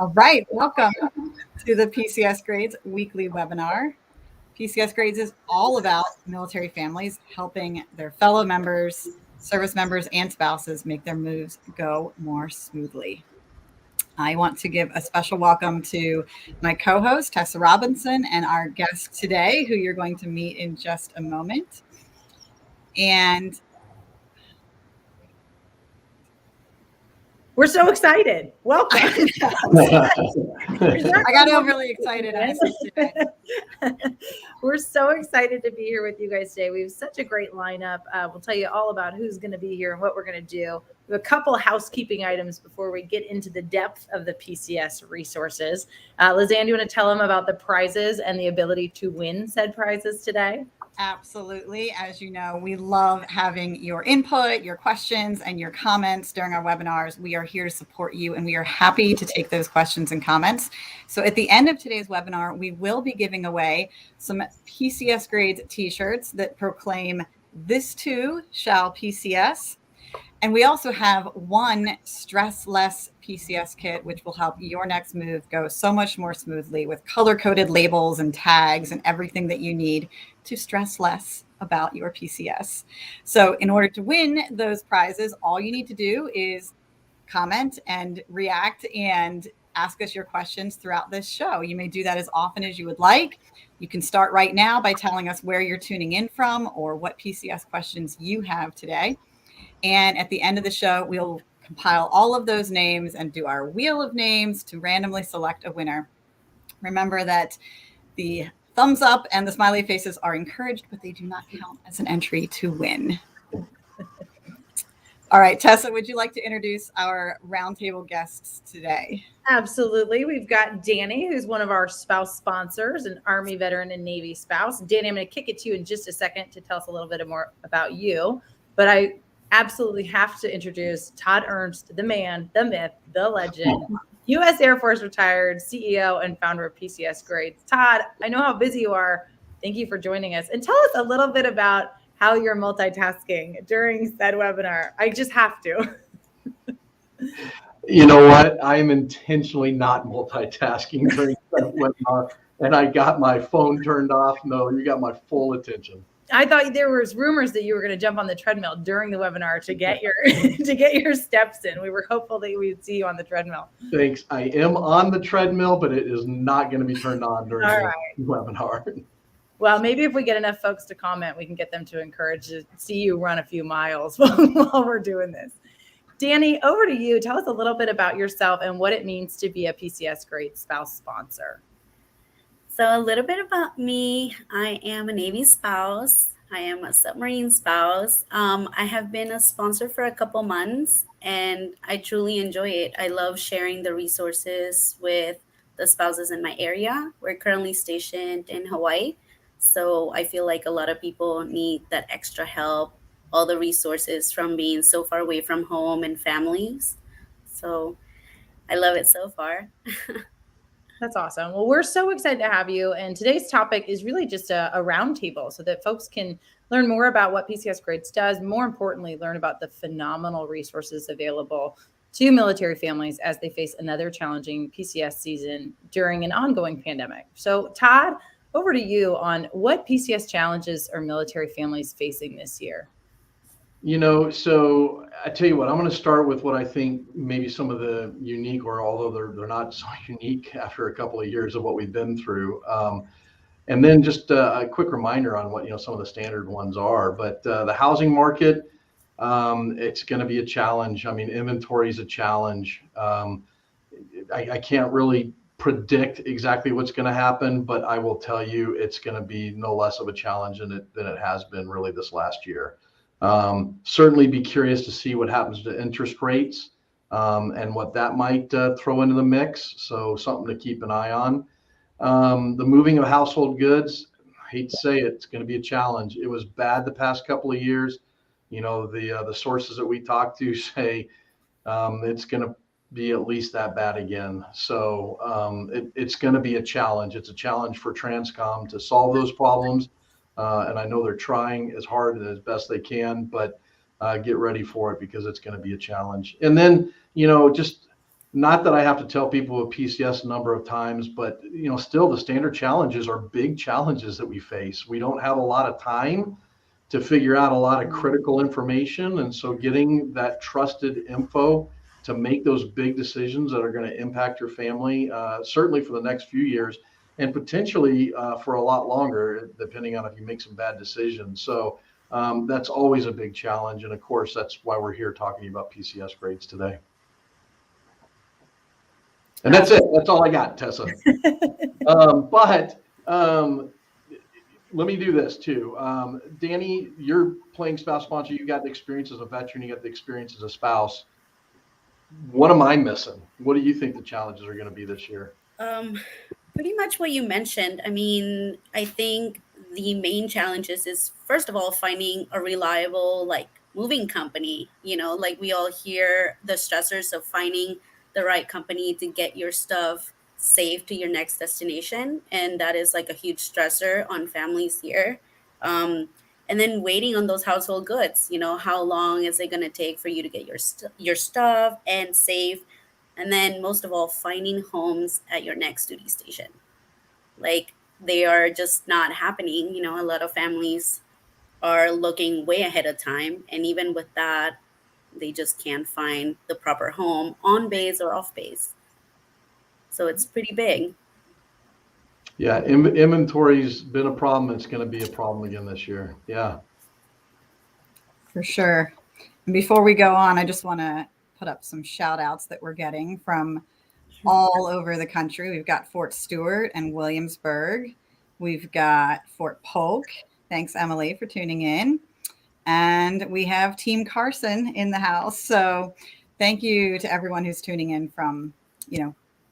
All right, welcome to the PCS Grades weekly webinar. PCS Grades is all about military families helping their fellow members, service members, and spouses make their moves go more smoothly. I want to give a special welcome to my co-host, Tessa Robinson, and our guest today, who you're going to meet in just a moment. And we're so excited. Welcome. I got overly excited. We're so excited to be here with you guys today. We have such a great lineup. We'll tell you all about who's going to be here and what we're going to do. We have a couple of housekeeping items before we get into the depth of the PCS resources. Lizanne, do you want to tell them about the prizes and the ability to win said prizes today? Absolutely. As you know, we love having your input, your questions, and your comments during our webinars. We are here to support you, and we are happy to take those questions and comments. So at the end of today's webinar, we will be giving away some PCS Grades t-shirts that proclaim "This too shall PCS." And we also have one stress less PCS kit, which will help your next move go so much more smoothly with color-coded labels and tags and everything that you need to stress less about your PCS. So in order to win those prizes, all you need to do is comment and react and ask us your questions throughout this show. You may do that as often as you would like. You can start right now by telling us where you're tuning in from or what PCS questions you have today. And at the end of the show, we'll compile all of those names and do our wheel of names to randomly select a winner. Remember that the thumbs up and the smiley faces are encouraged, but they do not count as an entry to win. All right, Tessa, would you like to introduce our roundtable guests today? Absolutely. We've got Danny, who's one of our spouse sponsors, an Army veteran and Navy spouse. Danny, I'm going to kick it to you in just a second to tell us a little bit more about you. But I absolutely have to introduce Todd Ernst, the man, the myth, the legend, U.S. Air Force retired CEO and founder of PCS Grades. Todd, I know how busy you are. Thank you for joining us. And tell us a little bit about how you're multitasking during said webinar. I just have to. You know what? I am intentionally not multitasking during that webinar, and I got my phone turned off. No, you got my full attention. I thought there was rumors that you were going to jump on the treadmill during the webinar to get your to get your steps in. We were hopeful that we would see you on the treadmill. Thanks. I am on the treadmill, but it is not going to be turned on during the webinar. Well, maybe if we get enough folks to comment, we can get them to encourage to see you run a few miles while we're doing this. Danny, over to you. Tell us a little bit about yourself and what it means to be a PCS Grades spouse sponsor. So a little bit about me. I am a Navy spouse. I am a submarine spouse. I have been a sponsor for a couple months, and I truly enjoy it. I love sharing the resources with the spouses in my area. We're currently stationed in Hawaii, so I feel like a lot of people need that extra help, all the resources from being so far away from home and families. So I love it so far. That's awesome. Well, we're so excited to have you. And today's topic is really just a roundtable so that folks can learn more about what PCS Grades does. More importantly, learn about the phenomenal resources available to military families as they face another challenging PCS season during an ongoing pandemic. So, Todd, over to you on what PCS challenges are military families facing this year. You know, so I tell you what, I'm going to start with what I think maybe some of the unique, or although they're not so unique after a couple of years of what we've been through. And then just a quick reminder on what, some of the standard ones are. But the housing market, it's going to be a challenge. I mean, inventory is a challenge. I can't really predict exactly what's going to happen, but I will tell you it's going to be no less of a challenge than it has been really this last year. Certainly be curious to see what happens to interest rates and what that might throw into the mix. So something to keep an eye on. The moving of household goods, I hate to say it, it's going to be a challenge. It was bad the past couple of years. The sources that we talk to say it's going to be at least that bad again. So it's going to be a challenge. It's a challenge for Transcom to solve those problems. And I know they're trying as hard and as best they can, but get ready for it because it's going to be a challenge. And then, just not that I have to tell people with PCS a number of times, but still the standard challenges are big challenges that we face. We don't have a lot of time to figure out a lot of critical information. And so getting that trusted info to make those big decisions that are going to impact your family, certainly for the next few years, and potentially for a lot longer, depending on if you make some bad decisions. So that's always a big challenge. And of course, that's why we're here talking about PCS grades today. And that's it. That's all I got, Tessa. But let me do this too. Danny, you're playing spouse sponsor. You got the experience as a veteran. You got the experience as a spouse. What am I missing? What do you think the challenges are going to be this year? Pretty much what you mentioned. I mean, I think the main challenges is, first of all, finding a reliable moving company. Like we all hear the stressors of finding the right company to get your stuff safe to your next destination, and that is a huge stressor on families here. And then waiting on those household goods. How long is it going to take for you to get your stuff and safe? And then most of all, finding homes at your next duty station. They are just not happening. A lot of families are looking way ahead of time, and even with that, they just can't find the proper home on base or off base. So it's pretty big. Yeah, inventory's been a problem. It's going to be a problem again this year. Yeah. For sure. And before we go on, I just want to put up some shout outs that we're getting from all over the country. We've got Fort Stewart and Williamsburg. We've got Fort Polk. Thanks, Emily, for tuning in. And we have Team Carson in the house. So thank you to everyone who's tuning in from,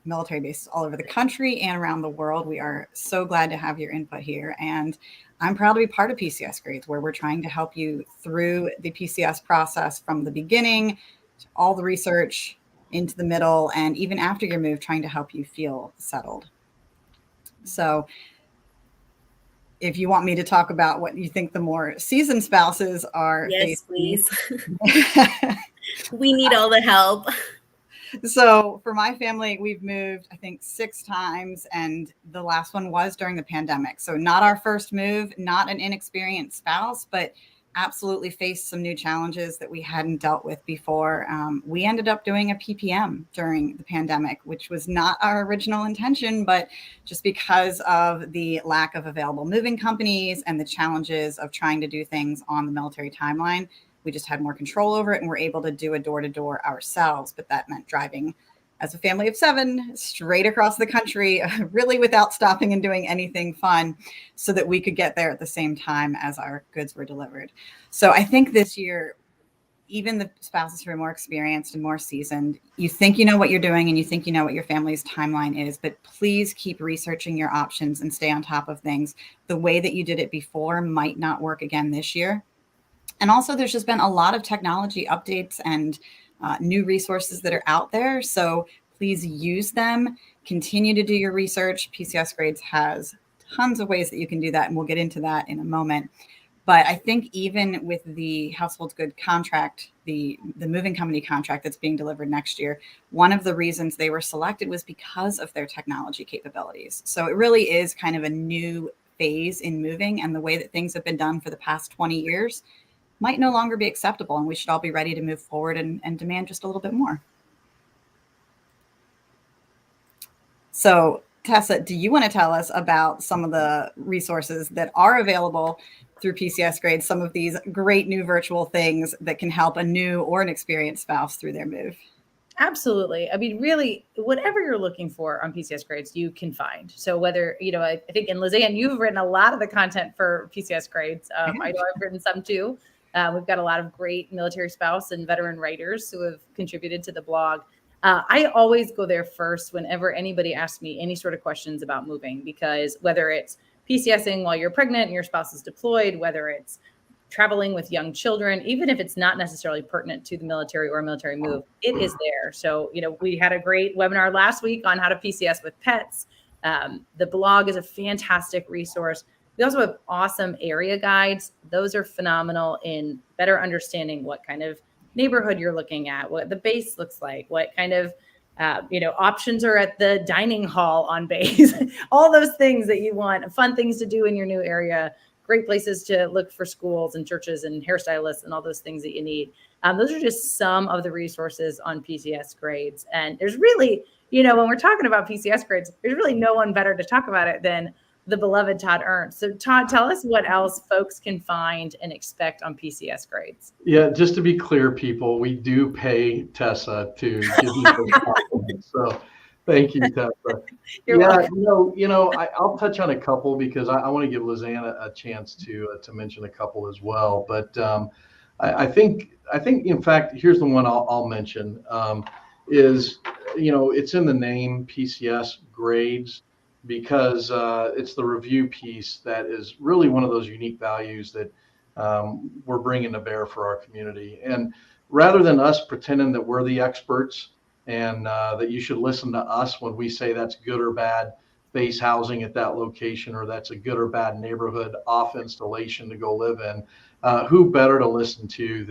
military bases all over the country and around the world. We are so glad to have your input here. And I'm proud to be part of PCS Grades, where we're trying to help you through the PCS process from the beginning to all the research into the middle, and even after your move, trying to help you feel settled. So if you want me to talk about what you think the more seasoned spouses are yes, facing, please. We need all the help. So for my family, we've moved, I think, 6 times, and the last one was during the pandemic. So not our first move, not an inexperienced spouse, but absolutely faced some new challenges that we hadn't dealt with before. We ended up doing a PPM during the pandemic, which was not our original intention, but just because of the lack of available moving companies and the challenges of trying to do things on the military timeline, we just had more control over it and were able to do a door-to-door ourselves. But that meant driving as a family of 7 straight across the country, really without stopping and doing anything fun, so that we could get there at the same time as our goods were delivered. So I think this year, even the spouses who are more experienced and more seasoned, you think you know what you're doing and you think you know what your family's timeline is, but please keep researching your options and stay on top of things. The way that you did it before might not work again this year. And also, there's just been a lot of technology updates and new resources that are out there. So please use them. Continue to do your research. PCS Grades has tons of ways that you can do that, and we'll get into that in a moment. But I think even with the household good contract, the moving company contract that's being delivered next year, one of the reasons they were selected was because of their technology capabilities. So it really is kind of a new phase in moving, and the way that things have been done for the past 20 years might no longer be acceptable, and we should all be ready to move forward and demand just a little bit more. So, Tessa, do you want to tell us about some of the resources that are available through PCS Grades, some of these great new virtual things that can help a new or an experienced spouse through their move? Absolutely. I mean, really, whatever you're looking for on PCS Grades, you can find. So whether, I think in Lizanne, you've written a lot of the content for PCS Grades. I know I've written some too. We've got a lot of great military spouse and veteran writers who have contributed to the blog. I always go there first whenever anybody asks me any sort of questions about moving, because whether it's PCSing while you're pregnant and your spouse is deployed, whether it's traveling with young children, even if it's not necessarily pertinent to the military or a military move, it is there. So, we had a great webinar last week on how to PCS with pets. The blog is a fantastic resource. We also have awesome area guides. Those are phenomenal in better understanding what kind of neighborhood you're looking at, what the base looks like, what kind of Options are at the dining hall on base, all those things that you want, fun things to do in your new area, great places to look for schools and churches and hairstylists and all those things that you need. Those are just some of the resources on PCS grades. And there's really, when we're talking about PCS grades, there's really no one better to talk about it than the beloved Todd Ernst. So Todd, tell us what else folks can find and expect on PCS grades. Yeah, just to be clear, people, we do pay Tessa to give you those compliments. So thank you, Tessa. You're welcome. I'll touch on a couple because I want to give Lizanne a chance to mention a couple as well. But I think in fact, here's the one I'll mention is, it's in the name PCS grades, because it's the review piece that is really one of those unique values that we're bringing to bear for our community. And rather than us pretending that we're the experts and that you should listen to us when we say that's good or bad base housing at that location, or that's a good or bad neighborhood off installation to go live in, who better to listen to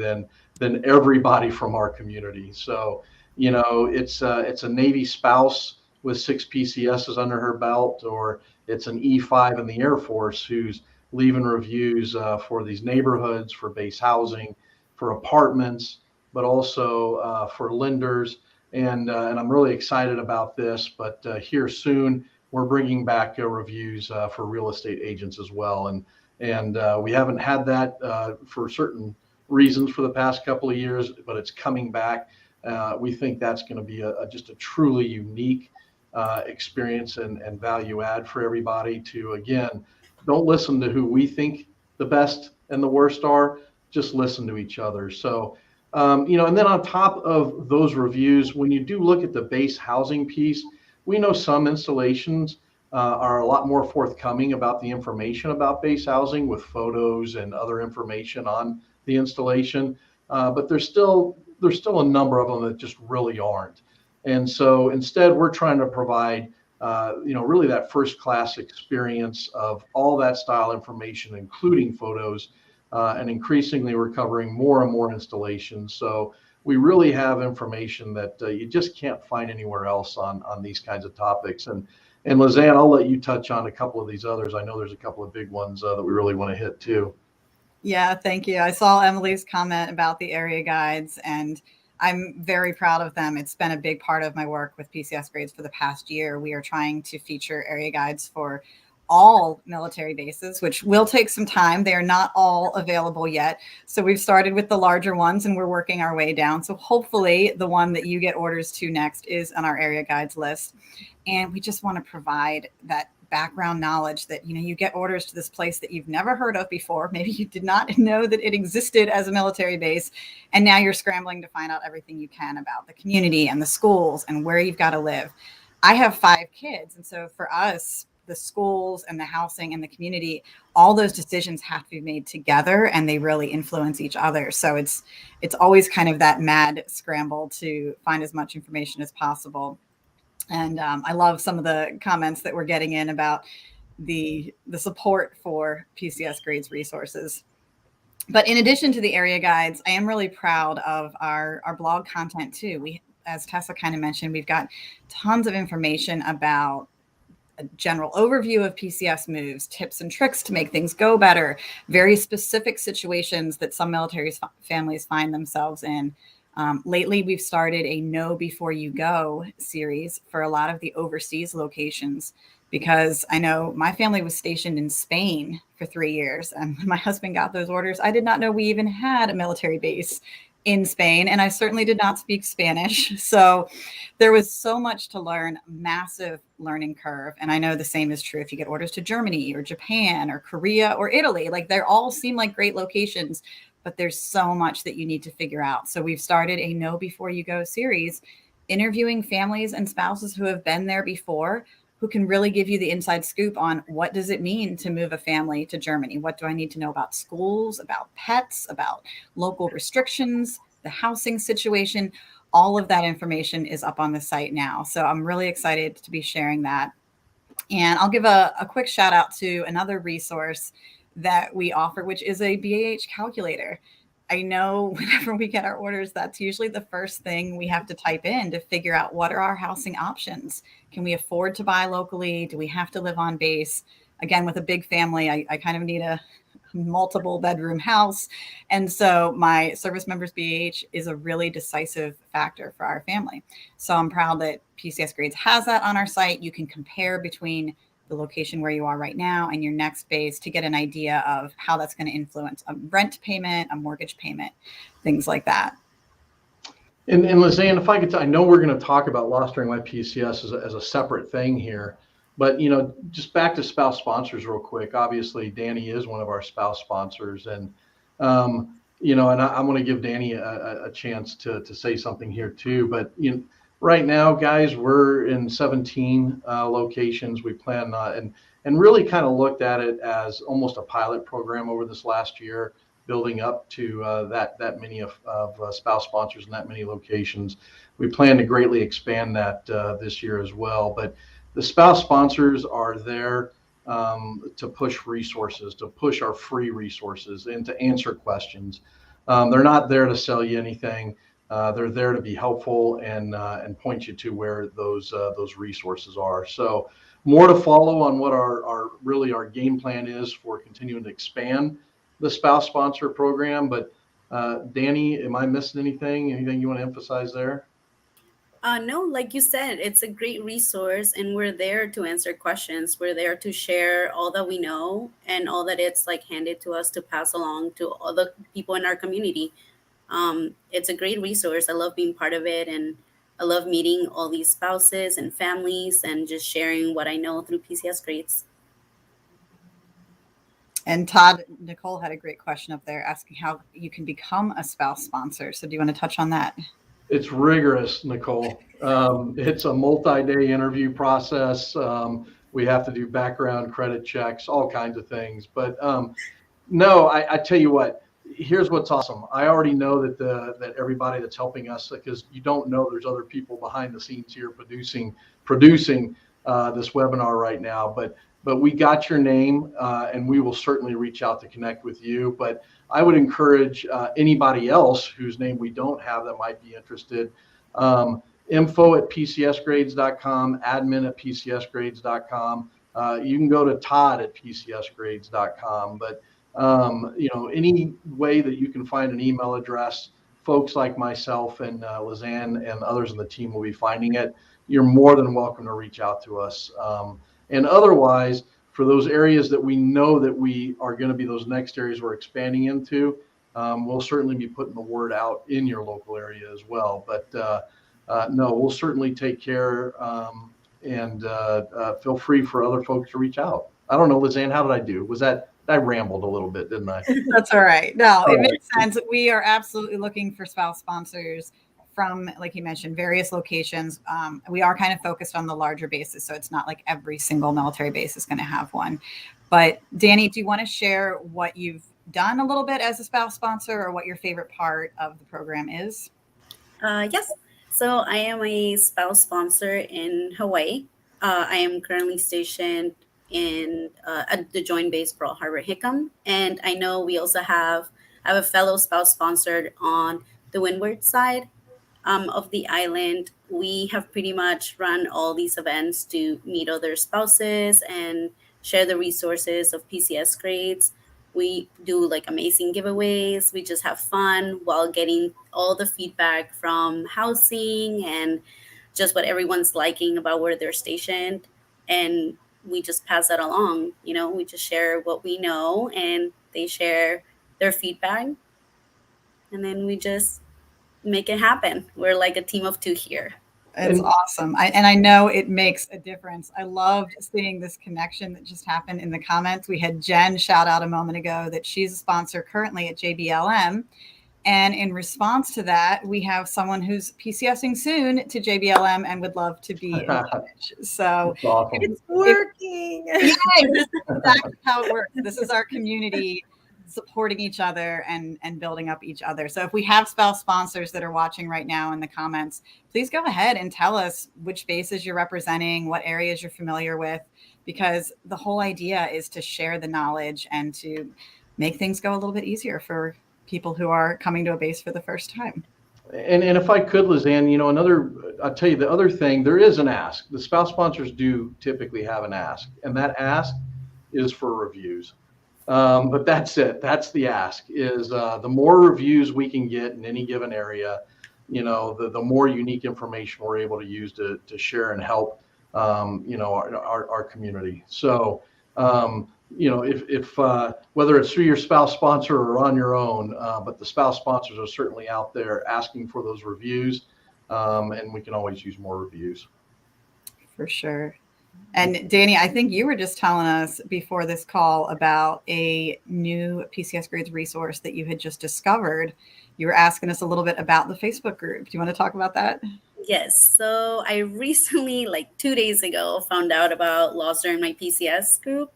than everybody from our community. So, it's a Navy spouse with 6 PCSs under her belt, or it's an E5 in the Air Force who's leaving reviews for these neighborhoods, for base housing, for apartments, but also for lenders. And I'm really excited about this, but here soon, we're bringing back reviews for real estate agents as well. And we haven't had that for certain reasons for the past couple of years, but it's coming back. We think that's going to be just a truly unique experience and value add for everybody to, again, don't listen to who we think the best and the worst are, just listen to each other. So, and then on top of those reviews, when you do look at the base housing piece, we know some installations are a lot more forthcoming about the information about base housing with photos and other information on the installation. But there's still a number of them that just really aren't. And so instead, we're trying to provide, really that first class experience of all that style information, including photos, and increasingly we're covering more and more installations. So we really have information that you just can't find anywhere else on these kinds of topics. And Lizanne, I'll let you touch on a couple of these others. I know there's a couple of big ones that we really want to hit too. Yeah, thank you. I saw Emily's comment about the area guides, and I'm very proud of them. It's been a big part of my work with PCS grades for the past year. We are trying to feature area guides for all military bases, which will take some time. They are not all available yet. So we've started with the larger ones and we're working our way down. So hopefully the one that you get orders to next is on our area guides list. And we just want to provide that background knowledge that, you get orders to this place that you've never heard of before. Maybe you did not know that it existed as a military base. And now you're scrambling to find out everything you can about the community and the schools and where you've got to live. I have 5 kids. And so for us, the schools and the housing and the community, all those decisions have to be made together and they really influence each other. So it's always kind of that mad scramble to find as much information as possible. And I love some of the comments that we're getting in about the support for PCS Grades Resources. But in addition to the area guides, I am really proud of our blog content too. We, as Tessa kind of mentioned, we've got tons of information about a general overview of PCS moves, tips and tricks to make things go better, very specific situations that some military families find themselves in. Lately, we've started a Know Before You Go series for a lot of the overseas locations, because I know my family was stationed in Spain for 3 years. And when my husband got those orders, I did not know we even had a military base in Spain, and I certainly did not speak Spanish. So there was so much to learn, massive learning curve. And I know the same is true if you get orders to Germany or Japan or Korea or Italy. Like, they all seem like great locations, but there's so much that you need to figure out. So we've started a Know Before You Go series, interviewing families and spouses who have been there before, who can really give you the inside scoop on what does it mean to move a family to Germany? What do I need to know about schools, about pets, about local restrictions, the housing situation? All of that information is up on the site now. So I'm really excited to be sharing that. And I'll give a quick shout out to another resource that we offer, which is a BAH calculator. I know whenever we get our orders, that's usually the first thing we have to type in to figure out what are our housing options. Can we afford to buy locally? Do we have to live on base? Again, with a big family, I kind of need a multiple bedroom house. And so my service members BH is a really decisive factor for our family. So I'm proud that PCS Grades has that on our site. You can compare between the location where you are right now and your next base to get an idea of how that's going to influence a rent payment, a mortgage payment, things like that. And Lizanne, if I could, I know we're going to talk about loss during life PCS as a separate thing here, but just back to spouse sponsors real quick. Obviously, Danny is one of our spouse sponsors, and and I'm going to give Danny a chance to say something here too. But right now, guys, we're in 17 locations. We plan and really kind of looked at it as almost a pilot program over this last year, building up to that many of spouse sponsors in that many locations. We plan to greatly expand that this year as well. But the spouse sponsors are there to push resources, to push our free resources, and to answer questions. They're not there to sell you anything. They're there to be helpful and point you to where those resources are. So more to follow on what our game plan is for continuing to expand the spouse sponsor program. But Danny, am I missing anything? Anything you want to emphasize there? No, like you said, it's a great resource, and we're there to answer questions. We're there to share all that we know and all that it's like handed to us to pass along to all the people in our community. It's a great resource. I love being part of it, and I love meeting all these spouses and families and just sharing what I know through PCS Grades. And Todd, Nicole had a great question up there asking how you can become a spouse sponsor. So do you want to touch on that? It's rigorous, Nicole. It's a multi-day interview process. We have to do background credit checks, all kinds of things. But no, I tell you what, here's what's awesome. I already know that everybody that's helping us, because you don't know there's other people behind the scenes here producing this webinar right now. But we got your name, and we will certainly reach out to connect with you. But I would encourage anybody else whose name we don't have that might be interested. info@PCSgrades.com, admin@PCSgrades.com. You can go to Todd@PCSgrades.com. But any way that you can find an email address, folks like myself and Lizanne and others in the team will be finding it. You're more than welcome to reach out to us. And otherwise, for those areas that we know that we are going to be those next areas we're expanding into, we'll certainly be putting the word out in your local area as well. But no, we'll certainly take care, and feel free for other folks to reach out. I don't know, Lizanne, how did I do? I rambled a little bit, didn't I? That's all right. No, it makes sense. We are absolutely looking for spouse sponsors from, like you mentioned, various locations. We are kind of focused on the larger bases, so it's not like every single military base is going to have one. But Danny, do you want to share what you've done a little bit as a spouse sponsor, or what your favorite part of the program is? Yes. So I am a spouse sponsor in Hawaii. I am currently stationed at the Joint Base Pearl Harbor Hickam, and I know we also I have a fellow spouse sponsored on the windward side of the island. We have pretty much run all these events to meet other spouses and share the resources of PCS Grades. We do like amazing giveaways. We just have fun while getting all the feedback from housing and just what everyone's liking about where they're stationed. And we just pass that along. We just share what we know, and they share their feedback. And then we just make it happen. We're like a team of two here. It's awesome. I know it makes a difference. I loved seeing this connection that just happened in the comments. We had Jen shout out a moment ago that she's a sponsor currently at JBLM. And in response to that, we have someone who's PCSing soon to JBLM and would love to be in the image. So awesome. It's working. Yeah, this is exactly how it works. This is our community supporting each other and building up each other. So if we have spouse sponsors that are watching right now in the comments, please go ahead and tell us which bases you're representing, what areas you're familiar with, because the whole idea is to share the knowledge and to make things go a little bit easier for people who are coming to a base for the first time. And if I could, Lizanne, I'll tell you the other thing, there is an ask. The spouse sponsors do typically have an ask, and that ask is for reviews. But that's it. That's the ask is the more reviews we can get in any given area, the more unique information we're able to use to share and help, our community. So, if whether it's through your spouse sponsor or on your own, but the spouse sponsors are certainly out there asking for those reviews, and we can always use more reviews. For sure. And Danny, I think you were just telling us before this call about a new PCSgrades resource that you had just discovered. You were asking us a little bit about the Facebook group. Do you want to talk about that? Yes. So I recently, like 2 days ago, found out about Lost during my PCS group.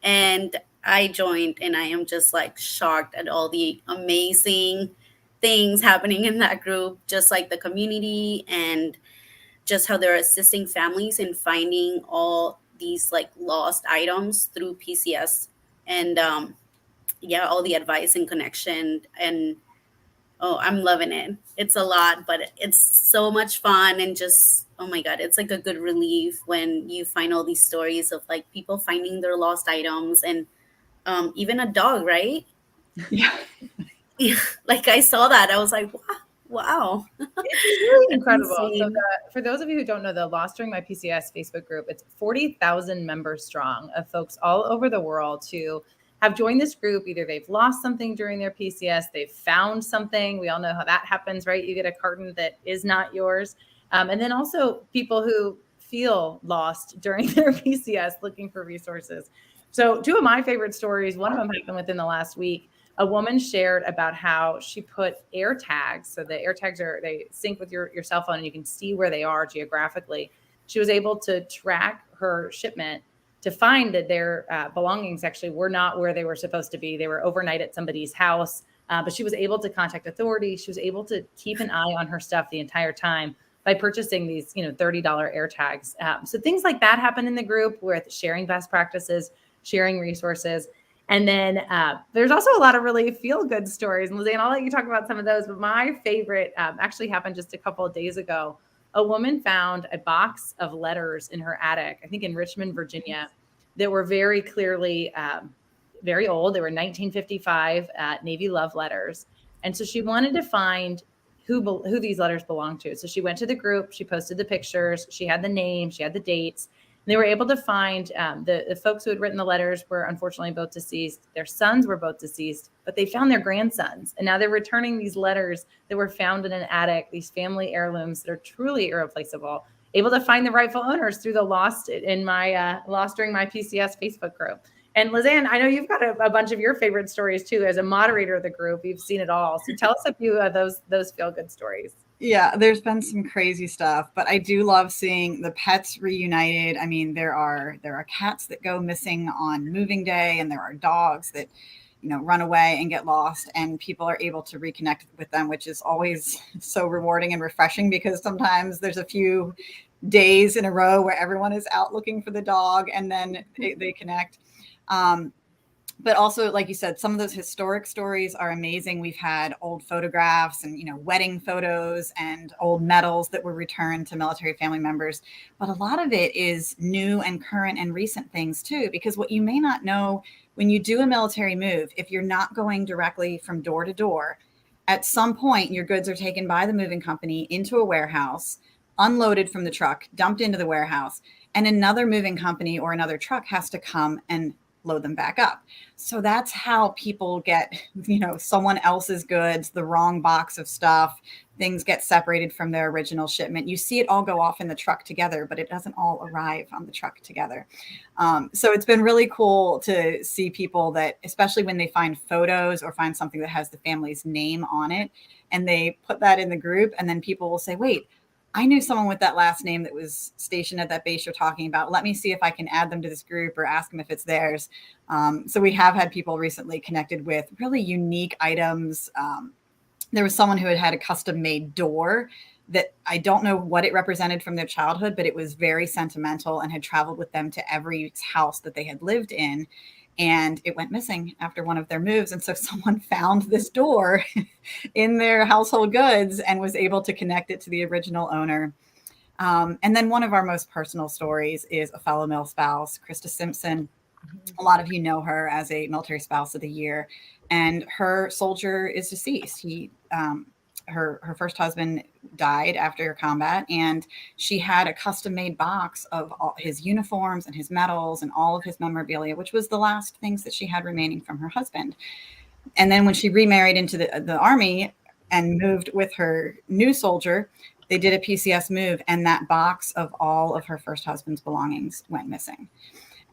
And I joined, and I am just like shocked at all the amazing things happening in that group, just like the community and just how they're assisting families in finding all these like lost items through PCS. And yeah, all the advice and connection. And oh, I'm loving it. It's a lot, but it's so much fun, and just, oh my God, it's like a good relief when you find all these stories of like people finding their lost items, and even a dog, right? Yeah. Like I saw that. I was like, wow. It's really incredible. So for those of you who don't know, the Lost During My PCS Facebook group, it's 40,000 members strong of folks all over the world who have joined this group. Either they've lost something during their PCS, they've found something. We all know how that happens, right? You get a carton that is not yours. And then also people who feel lost during their PCS looking for resources. So two of my favorite stories, one of them happened within the last week. A woman shared about how she put air tags. So the air tags they sync with your cell phone, and you can see where they are geographically. She was able to track her shipment to find that their belongings actually were not where they were supposed to be. They were overnight at somebody's house, but she was able to contact authorities. She was able to keep an eye on her stuff the entire time by purchasing these, $30 air tags. So things like that happen in the group with sharing best practices, sharing resources. And then there's also a lot of really feel-good stories. And Lizanne, I'll let you talk about some of those, but my favorite actually happened just a couple of days ago. A woman found a box of letters in her attic, I think in Richmond, Virginia, that were very clearly very old. They were 1955 Navy love letters. And so she wanted to find who these letters belonged to. So she went to the group, she posted the pictures, she had the name, she had the dates. And they were able to find the folks who had written the letters were unfortunately both deceased. Their sons were both deceased, but they found their grandsons. And now they're returning these letters that were found in an attic, these family heirlooms that are truly irreplaceable, able to find the rightful owners through the Lost During My PCS Facebook group. And Lizanne, I know you've got a bunch of your favorite stories too. As a moderator of the group, you've seen it all. So tell us a few of those feel-good stories. Yeah, there's been some crazy stuff, but I do love seeing the pets reunited. I mean, there are cats that go missing on moving day, and there are dogs that, run away and get lost, and people are able to reconnect with them, which is always so rewarding and refreshing, because sometimes there's a few days in a row where everyone is out looking for the dog, and then they connect. But also, like you said, some of those historic stories are amazing. We've had old photographs and, wedding photos and old medals that were returned to military family members. But a lot of it is new and current and recent things too, because what you may not know when you do a military move, if you're not going directly from door to door, at some point your goods are taken by the moving company into a warehouse, unloaded from the truck, dumped into the warehouse, and another moving company or another truck has to come and load them back up. So that's how people get, someone else's goods, the wrong box of stuff, things get separated from their original shipment. You see it all go off in the truck together, but it doesn't all arrive on the truck together. So it's been really cool to see people that, especially when they find photos or find something that has the family's name on it, and they put that in the group, and then people will say, wait, I knew someone with that last name that was stationed at that base you're talking about. Let me see if I can add them to this group or ask them if it's theirs. So we have had people recently connected with really unique items. There was someone who had a custom made door that I don't know what it represented from their childhood, but it was very sentimental and had traveled with them to every house that they had lived in. and it went missing after one of their moves. And so someone found this door in their household goods and was able to connect it to the original owner. And then one of our most personal stories is a fellow mil spouse, Krista Simpson. A lot of you know her as a military spouse of the year, and her soldier is deceased. Her first husband died after combat, and she had a custom-made box of all his uniforms and his medals and all of his memorabilia, which was the last things that she had remaining from her husband. And then when she remarried into the Army and moved with her new soldier, they did a PCS move, and that box of all of her first husband's belongings went missing.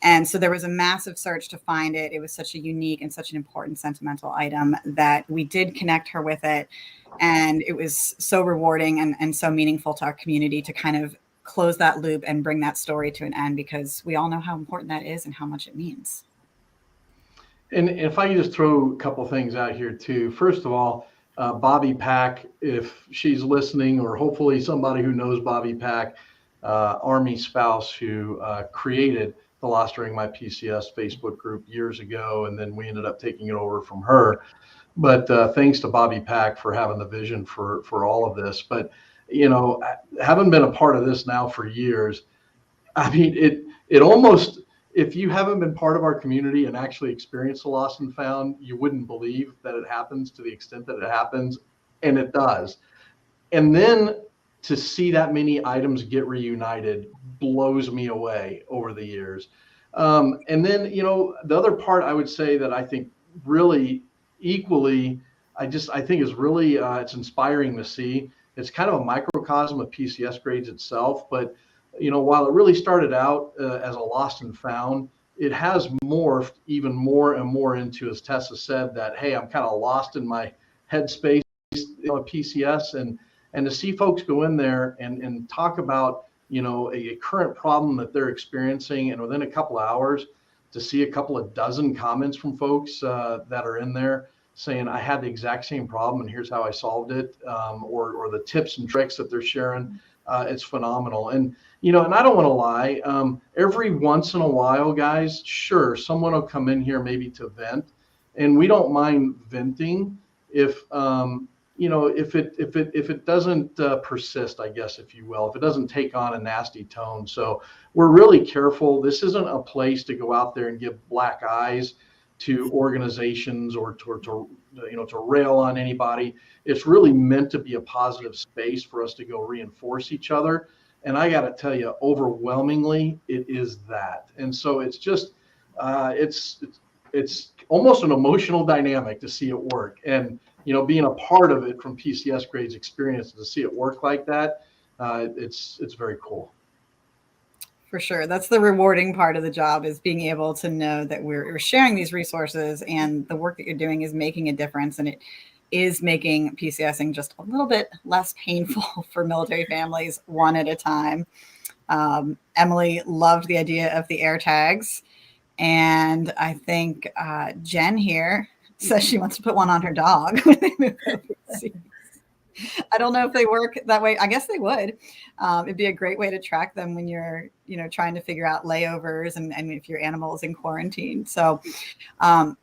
And so there was a massive search to find it. It was such a unique and such an important sentimental item that we did connect her with it. And it was so rewarding and so meaningful to our community to kind of close that loop and bring that story to an end, because we all know how important that is and how much it means. And if I could just throw a couple things out here too. First of all, Bobby Pack, if she's listening, or hopefully somebody who knows Bobby Pack, Army spouse who created the Lost During My PCS Facebook group years ago, and then we ended up taking it over from her. But thanks to Bobby Pack for having the vision for all of this. But, you know, having been a part of this now for years, I mean, it almost, if you haven't been part of our community and actually experienced the lost and found, you wouldn't believe that it happens to the extent that it happens, and it does. And then to see that many items get reunited blows me away over the years. And then, you know, the other part I would say that I think really equally, I think is really, it's inspiring to see. It's kind of a microcosm of PCS grades itself, but you know, while it really started out as a lost and found, it has morphed even more and more into, as Tessa said, that, hey, I'm kind of lost in my headspace, you know, PCS, and to see folks go in there and talk about, you know, a current problem that they're experiencing, and within a couple of hours to see a couple of dozen comments from folks that are in there saying, I had the exact same problem and here's how I solved it, or the tips and tricks that they're sharing. It's phenomenal. And, you know, and I don't want to lie, every once in a while, guys, sure, someone will come in here maybe to vent, and we don't mind venting if, you know, if it doesn't persist, I guess, if you will, if it doesn't take on a nasty tone. So we're really careful. This isn't a place to go out there and give black eyes to organizations or to you know, to rail on anybody. It's really meant to be a positive space for us to go reinforce each other. And I got to tell you, overwhelmingly, it is that. And so it's just, it's almost an emotional dynamic to see it work. And, you know, being a part of it from PCS grades experience, to see it work like that, it's very cool. For sure. That's the rewarding part of the job, is being able to know that we're sharing these resources and the work that you're doing is making a difference. And it is making PCSing just a little bit less painful for military families, one at a time. Emily loved the idea of the air tags. And I think Jen here says she wants to put one on her dog when they move overseas. I don't know if they work that way. I guess they would. It'd be a great way to track them when you're, you know, trying to figure out layovers and if your animal is in quarantine. So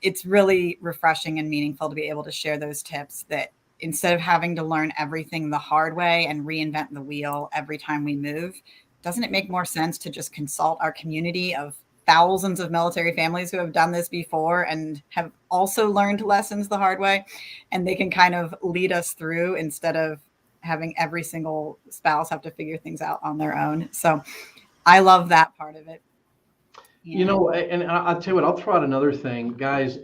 it's really refreshing and meaningful to be able to share those tips, that instead of having to learn everything the hard way and reinvent the wheel every time we move, doesn't it make more sense to just consult our community of thousands of military families who have done this before and have also learned lessons the hard way, and they can kind of lead us through instead of having every single spouse have to figure things out on their own. So I love that part of it. Yeah. You know, and I'll tell you what, I'll throw out another thing, guys.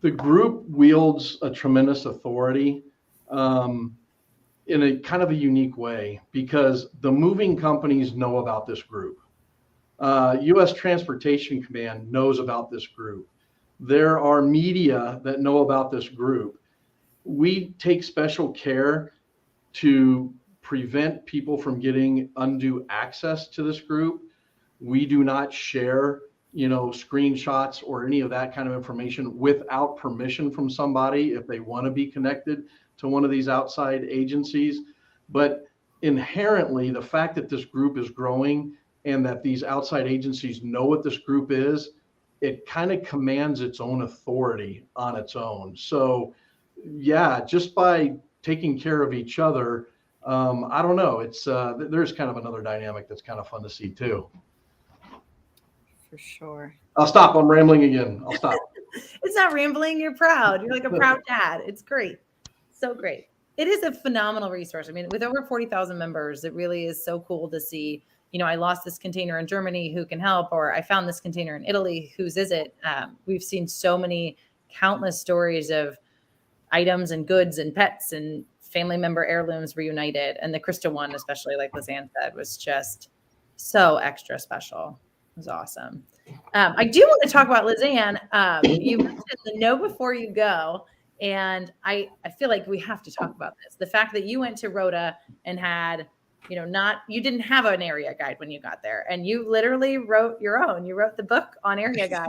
The group wields a tremendous authority in a kind of a unique way, because the moving companies know about this group. U.S. Transportation Command knows about this group. There are media that know about this group. We take special care to prevent people from getting undue access to this group. We do not share, you know, screenshots or any of that kind of information without permission from somebody if they want to be connected to one of these outside agencies. But inherently, the fact that this group is growing and that these outside agencies know what this group is it kind of commands its own authority on its own. So yeah, just by taking care of each other, I don't know. It's there's kind of another dynamic that's kind of fun to see too. For sure. I'll stop. I'm rambling again. I'll stop. It's not rambling. You're proud. You're like a proud dad. It's great. So great. It is a phenomenal resource. I mean, with over 40,000 members, it really is so cool to see, you know, I lost this container in Germany, who can help? Or I found this container in Italy, whose is it? We've seen so many countless stories of items and goods and pets and family member heirlooms reunited. And the Krista one, especially like Lizanne said, was just so extra special. It was awesome. I do want to talk about Lizanne. You mentioned the know before you go. And I feel like we have to talk about this. The fact that you went to Rhoda and had, you know, you didn't have an area guide when you got there, and you literally wrote your own. You wrote the book on area guide.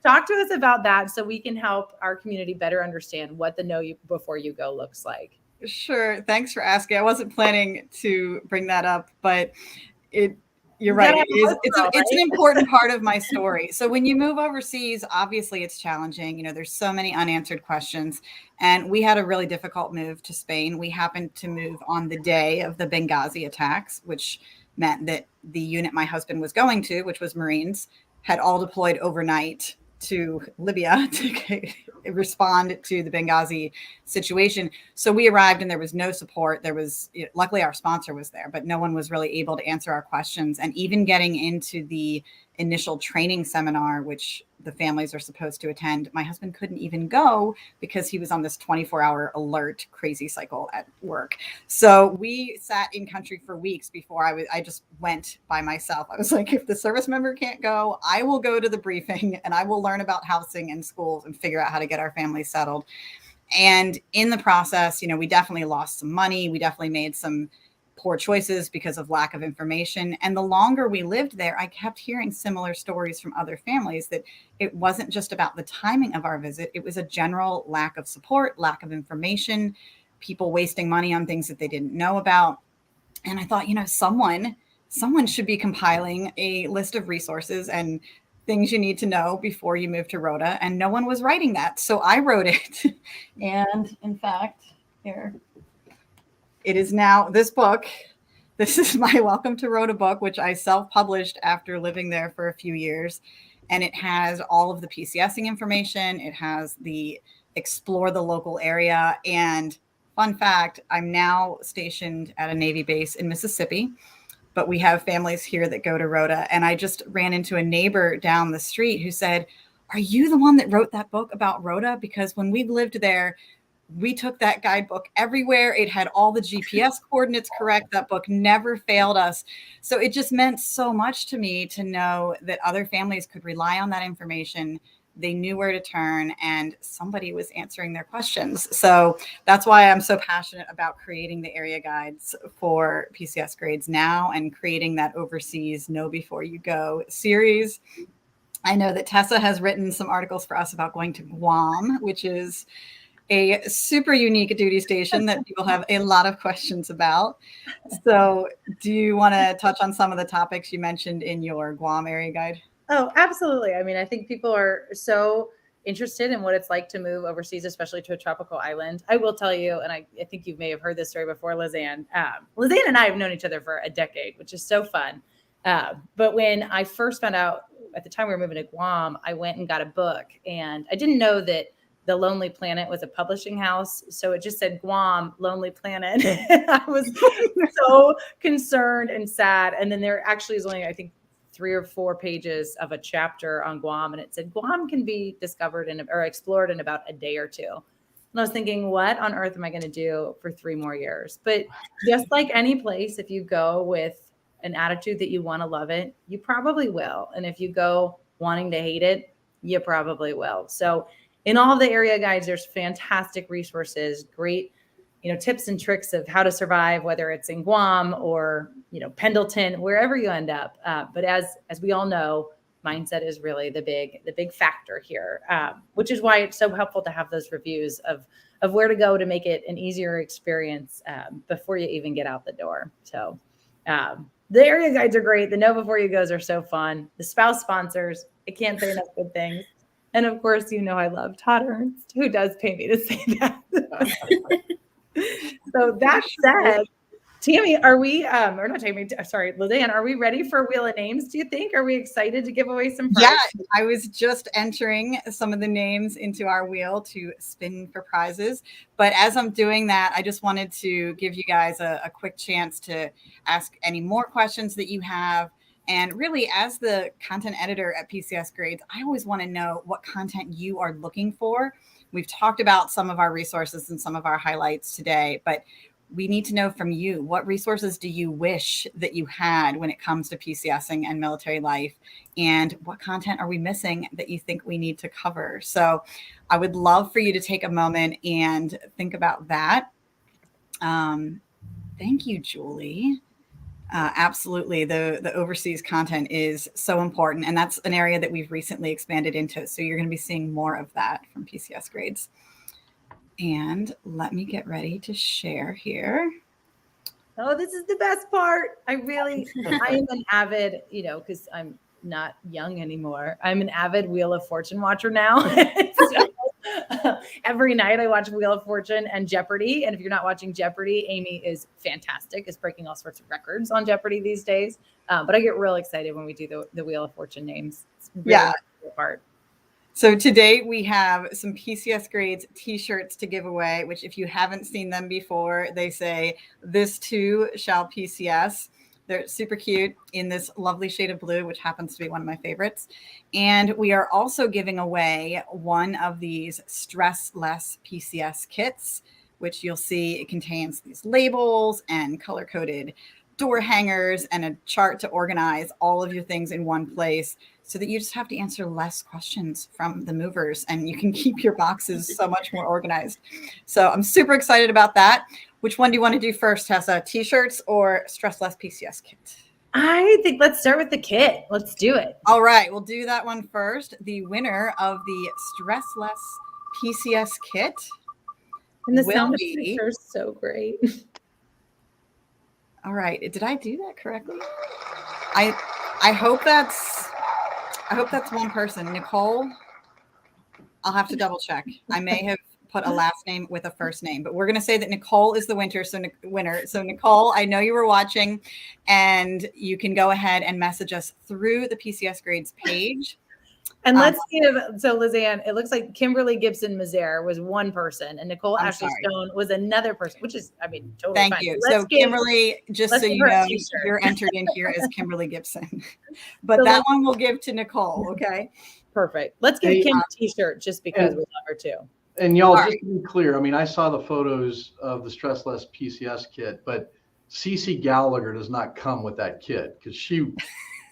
Talk to us about that so we can help our community better understand what the know before you go looks like. Sure. Thanks for asking. I wasn't planning to bring that up, but you're right. It's an important part of my story. So when you move overseas, obviously it's challenging. You know, there's so many unanswered questions, and we had a really difficult move to Spain. We happened to move on the day of the Benghazi attacks, which meant that the unit my husband was going to, which was Marines, had all deployed overnight to Libya to respond to the Benghazi situation. So we arrived and there was no support. Luckily our sponsor was there, but no one was really able to answer our questions. And even getting into the initial training seminar, which the families are supposed to attend, my husband couldn't even go because he was on this 24-hour alert crazy cycle at work. So we sat in country for weeks before I just went by myself. I was like, if the service member can't go, I will go to the briefing and I will learn about housing and schools and figure out how to get our family settled. And in the process, you know, we definitely lost some money. We definitely made some poor choices because of lack of information. And the longer we lived there, I kept hearing similar stories from other families that it wasn't just about the timing of our visit. It was a general lack of support, lack of information, people wasting money on things that they didn't know about. And I thought, you know, someone should be compiling a list of resources and things you need to know before you move to Rhoda. And no one was writing that. So I wrote it. And in fact, here, it is now this book. This is my Welcome to Rhoda book, which I self-published after living there for a few years. And it has all of the PCSing information. It has the explore the local area. And fun fact, I'm now stationed at a Navy base in Mississippi, but we have families here that go to Rhoda. And I just ran into a neighbor down the street who said, "Are you the one that wrote that book about Rhoda? Because when we lived there, we took that guidebook everywhere. It had all the GPS coordinates correct. That book never failed us." So it just meant so much to me to know that other families could rely on that information. They knew where to turn and somebody was answering their questions. So that's why I'm so passionate about creating the area guides for PCS grades now and creating that overseas Know Before You Go series. I know that Tessa has written some articles for us about going to Guam, which is a super unique duty station that people have a lot of questions about. So do you want to touch on some of the topics you mentioned in your Guam area guide? Oh, absolutely. I mean, I think people are so interested in what it's like to move overseas, especially to a tropical island. I will tell you, and I think you may have heard this story before, Lizanne. Lizanne and I have known each other for a decade, which is so fun. But when I first found out at the time we were moving to Guam, I went and got a book, and I didn't know that The Lonely Planet was a publishing house. So it just said Guam, Lonely Planet. I was so concerned and sad. And then there actually is only, I think, 3 or 4 pages of a chapter on Guam. And it said Guam can be discovered or explored in about a day or 2. And I was thinking, what on earth am I going to do for 3 more years? But just like any place, if you go with an attitude that you want to love it, you probably will. And if you go wanting to hate it, you probably will. So in all of the area guides, there's fantastic resources, great, tips and tricks of how to survive, whether it's in Guam or, Pendleton, wherever you end up. But as we all know, mindset is really the big factor here, which is why it's so helpful to have those reviews of where to go to make it an easier experience before you even get out the door. So The area guides are great. The Know Before You Goes are so fun. The spouse sponsors, I can't say enough good things. And of course, I love Todd Ernst, who does pay me to say that. So that said, Tammy, are we, or not Tammy, sorry, Lizanne, are we ready for Wheel of Names, do you think? Are we excited to give away some prizes? Yeah, I was just entering some of the names into our wheel to spin for prizes. But as I'm doing that, I just wanted to give you guys a quick chance to ask any more questions that you have. And really, as the content editor at PCS Grades, I always want to know what content you are looking for. We've talked about some of our resources and some of our highlights today, but we need to know from you, what resources do you wish that you had when it comes to PCSing and military life? And what content are we missing that you think we need to cover? So I would love for you to take a moment and think about that. Thank you, Julie. Absolutely. The overseas content is so important. And that's an area that we've recently expanded into. So you're going to be seeing more of that from PCS Grades. And let me get ready to share here. Oh, this is the best part. I am an avid, because I'm not young anymore. I'm an avid Wheel of Fortune watcher now. So, every night I watch Wheel of Fortune and Jeopardy. And if you're not watching Jeopardy, Amy is fantastic, is breaking all sorts of records on Jeopardy these days. But I get real excited when we do the Wheel of Fortune names. It's really my favorite part. So today we have some PCS Grades t-shirts to give away, which if you haven't seen them before, they say, "This too shall PCS." They're super cute in this lovely shade of blue, which happens to be one of my favorites. And we are also giving away one of these stressless PCS kits, which you'll see it contains these labels and color-coded door hangers and a chart to organize all of your things in one place so that you just have to answer less questions from the movers and you can keep your boxes so much more organized. So I'm super excited about that. Which one do you want to do first, Tessa? T-shirts or stressless PCS kit? I think let's start with the kit. Let's do it. All right, we'll do that one first. The winner of the stressless PCS kit And the will sound be... effects are so great. All right, did I do that correctly? I hope that's one person. Nicole, I'll have to double check. I may have put a last name with a first name, but we're going to say that Nicole is the winner. So Nicole, I know you were watching, and you can go ahead and message us through the PCS Grades page. And let's give, so Lizanne, it looks like Kimberly Gibson Mazer was one person and Nicole Ashley Stone was another person, which is, totally Thank fine. you. So Kimberly, just so you know, you're entered in here as Kimberly Gibson, but so that one we'll give to Nicole. Okay. Perfect. Let's give Kim a t-shirt just because we love her too. And y'all, just to be clear, I saw the photos of the Stressless PCS kit, but Cece Gallagher does not come with that kit because she...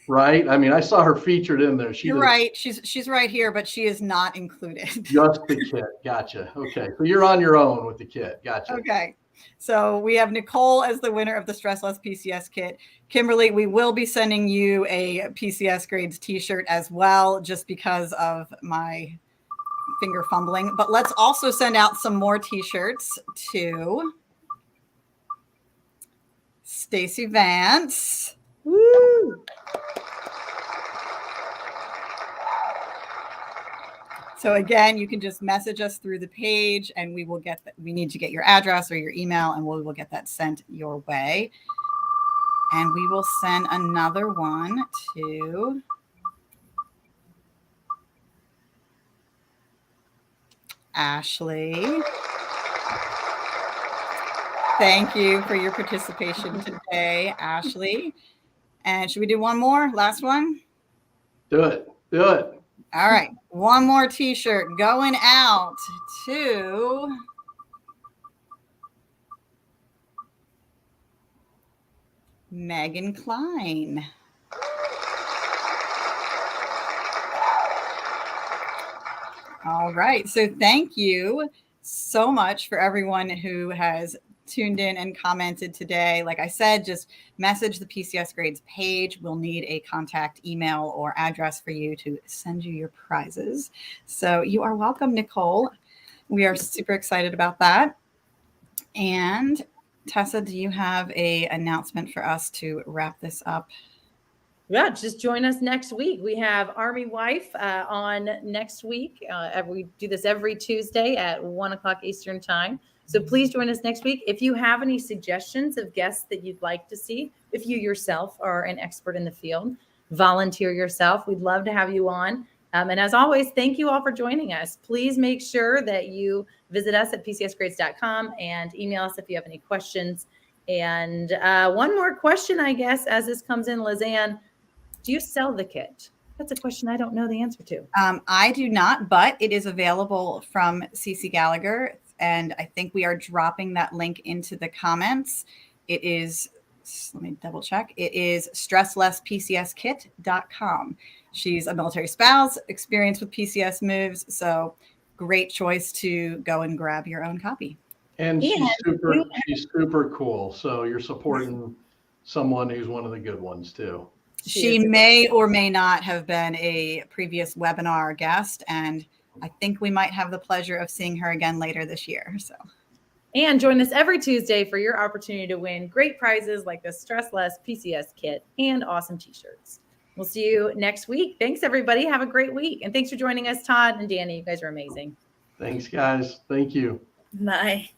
Right. I saw her featured in there. You're right. She's right here, but she is not included. Just the kit. Gotcha. Okay. So you're on your own with the kit. Gotcha. Okay. So we have Nicole as the winner of the Stressless PCS kit. Kimberly, we will be sending you a PCS Grades t-shirt as well, just because of my finger fumbling. But let's also send out some more t-shirts to Stacy Vance. Woo! So again, you can just message us through the page and we will get that. We need to get your address or your email and we will get that sent your way. And we will send another one to Ashley. Thank you for your participation today, Ashley. And should we do one more? Last one? Do it. Do it. All right. One more t-shirt going out to Megan Klein. All right. So thank you so much for everyone who has tuned in and commented today. Like I said, just message the PCS Grades page. We'll need a contact email or address for you to send you your prizes. So you are welcome, Nicole. We are super excited about that. And Tessa, do you have a announcement for us to wrap this up? Yeah, just join us next week. We have Army Wife on next week. We do this every Tuesday at 1:00 Eastern time. So please join us next week. If you have any suggestions of guests that you'd like to see, if you yourself are an expert in the field, volunteer yourself. We'd love to have you on. And as always, thank you all for joining us. Please make sure that you visit us at PCSgrades.com and email us if you have any questions. And one more question, I guess, as this comes in, Lizanne. Do you sell the kit? That's a question I don't know the answer to. I do not, but it is available from CC Gallagher, and I think we are dropping that link into the comments. It is, let me double check. It is stresslesspcskit.com. She's a military spouse, experienced with PCS moves, so great choice to go and grab your own copy. And she's super cool. So you're supporting someone who's one of the good ones too. She may or may not have been a previous webinar guest, and I think we might have the pleasure of seeing her again later this year. So, and join us every Tuesday for your opportunity to win great prizes like the Stress Less PCS kit and awesome t-shirts. We'll see you next week. Thanks, everybody. Have a great week. And thanks for joining us, Todd and Danny. You guys are amazing. Thanks, guys. Thank you. Bye.